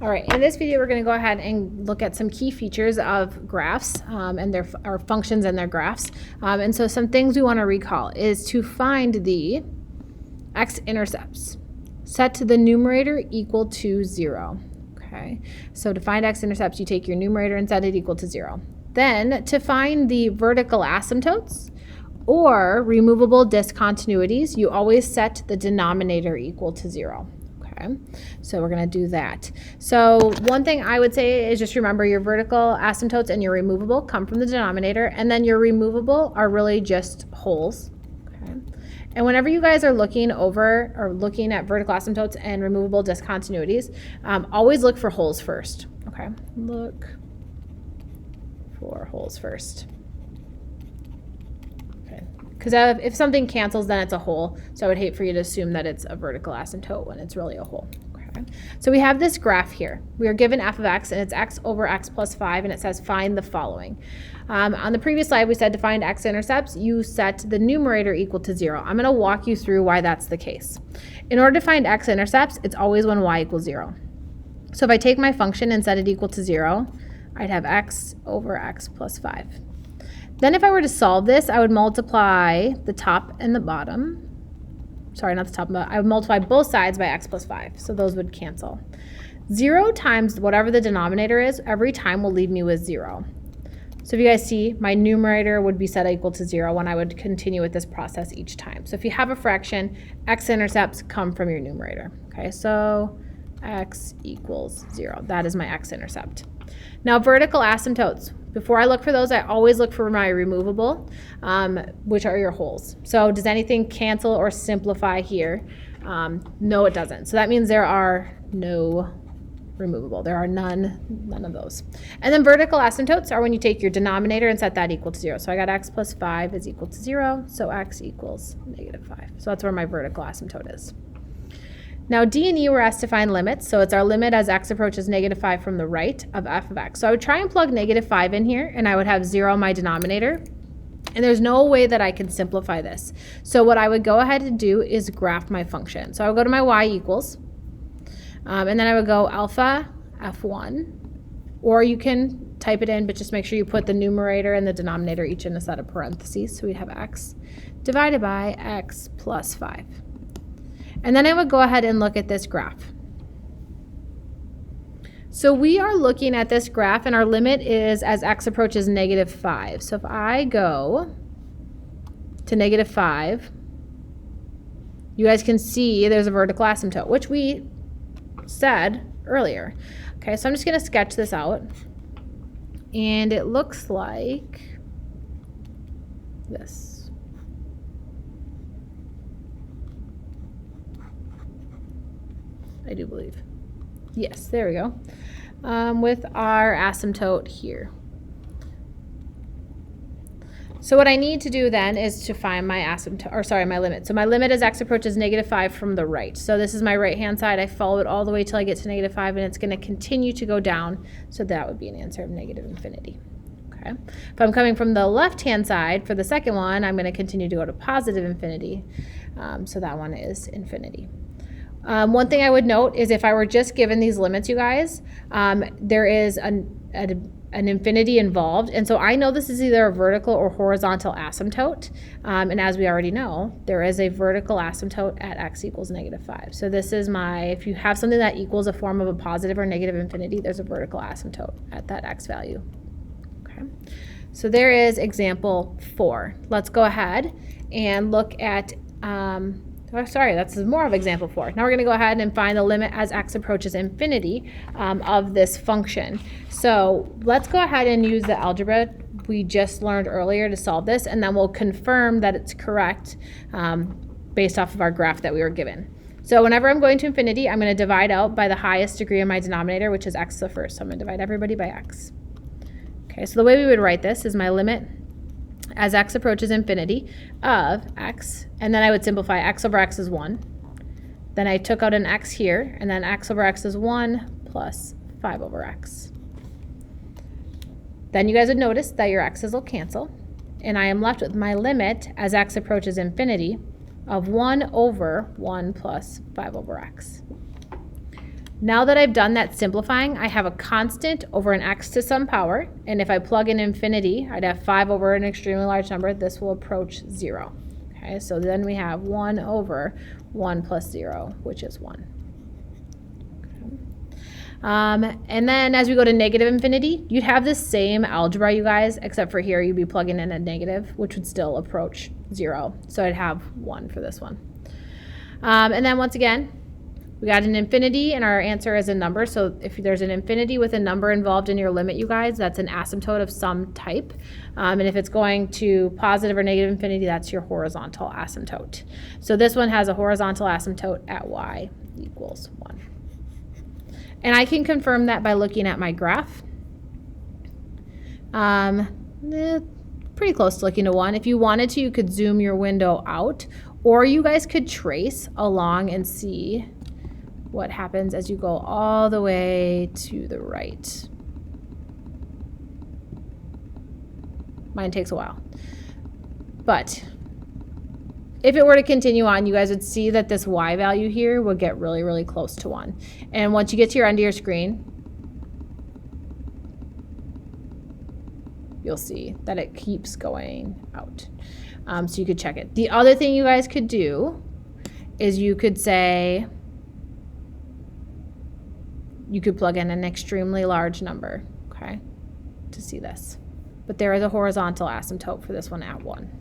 All right, in this video, we're going to go ahead and look at some key features of graphs and our functions and their graphs. And so some things we want to recall is to find the x-intercepts. Set the numerator equal to 0. Okay, so to find x-intercepts, you take your numerator and set it equal to 0. Then to find the vertical asymptotes or removable discontinuities, you always set the denominator equal to 0. Okay, so we're going to do that. So one thing I would say is just remember your vertical asymptotes and your removable come from the denominator, and then your removable are really just holes. Okay, and whenever you guys are looking over or looking at vertical asymptotes and removable discontinuities, always look for holes first. Okay, look for holes first. Because if something cancels, then it's a hole. So I would hate for you to assume that it's a vertical asymptote when it's really a hole. Okay. So we have this graph here. We are given f of x, and it's x over x plus 5, and it says find the following. On the previous slide, we said to find x-intercepts, you set the numerator equal to 0. I'm going to walk you through why that's the case. In order to find x-intercepts, it's always when y equals 0. So if I take my function and set it equal to 0, I'd have x over x plus 5. Then if I were to solve this, I would multiply the top and the bottom. Sorry, not the top, but I would multiply both sides by x plus 5. So those would cancel. 0 times whatever the denominator is, every time will leave me with 0. So if you guys see, my numerator would be set equal to 0 when I would continue with this process each time. So if you have a fraction, x-intercepts come from your numerator. Okay, so x equals 0. That is my x-intercept. Now vertical asymptotes. Before I look for those, I always look for my removable, which are your holes. So does anything cancel or simplify here? No, it doesn't. So that means there are no removable. There are none of those. And then vertical asymptotes are when you take your denominator and set that equal to 0. So I got x plus 5 is equal to 0, so x equals negative 5. So that's where my vertical asymptote is. Now D and E were asked to find limits, so it's our limit as x approaches negative 5 from the right of f of x. So I would try and plug negative 5 in here, and I would have 0 my denominator. And there's no way that I can simplify this. So what I would go ahead and do is graph my function. So I would go to my y equals, and then I would go alpha f1, or you can type it in, but just make sure you put the numerator and the denominator each in a set of parentheses. So we'd have x divided by x plus 5. And then I would go ahead and look at this graph. So we are looking at this graph, and our limit is as x approaches negative 5. So if I go to negative 5, you guys can see there's a vertical asymptote, which we said earlier. Okay, so I'm just going to sketch this out. And it looks like this. I do believe. Yes, there we go. With our asymptote here. So what I need to do then is to find my asymptote, or sorry, my limit. So my limit as x approaches negative 5 from the right. So this is my right-hand side. I follow it all the way till I get to negative 5, and it's going to continue to go down. So that would be an answer of negative infinity. Okay. If I'm coming from the left-hand side for the second one, I'm going to continue to go to positive infinity. So that one is infinity. One thing I would note is if I were just given these limits, you guys, there is an infinity involved. And so I know this is either a vertical or horizontal asymptote. And as we already know, there is a vertical asymptote at x equals negative 5. So this is if you have something that equals a form of a positive or negative infinity, there's a vertical asymptote at that x value. Okay. So there is example 4. Let's go ahead and look at that's more of example 4. Now we're going to go ahead and find the limit as x approaches infinity of this function. So let's go ahead and use the algebra we just learned earlier to solve this, and then we'll confirm that it's correct based off of our graph that we were given. So whenever I'm going to infinity, I'm going to divide out by the highest degree of my denominator, which is x to the first. So I'm going to divide everybody by x. Okay, so the way we would write this is my limit as x approaches infinity of x, and then I would simplify x over x is 1. Then I took out an x here, and then x over x is 1 plus 5 over x. Then you guys would notice that your x's will cancel, and I am left with my limit as x approaches infinity of 1 over 1 plus 5 over x. Now that I've done that simplifying, I have a constant over an x to some power, and if I plug in infinity, I'd have 5 over an extremely large number. This will approach 0. Okay, so then we have 1 over 1 plus 0, which is 1. And then as we go to negative infinity, you'd have the same algebra, you guys, except for here you'd be plugging in a negative, which would still approach 0. So I'd have 1 for this one. And then once again, we got an infinity, and our answer is a number. So if there's an infinity with a number involved in your limit, you guys, that's an asymptote of some type. And if it's going to positive or negative infinity, that's your horizontal asymptote. So this one has a horizontal asymptote at y equals 1. And I can confirm that by looking at my graph. Pretty close to looking to 1. If you wanted to, you could zoom your window out, or you guys could trace along and see what happens as you go all the way to the right. Mine takes a while. But if it were to continue on, you guys would see that this y value here would get really, really close to 1. And once you get to your end of your screen, you'll see that it keeps going out. So you could check it. The other thing you guys could do is you could say, you could plug in an extremely large number, okay, to see this. But there is a horizontal asymptote for this one at 1.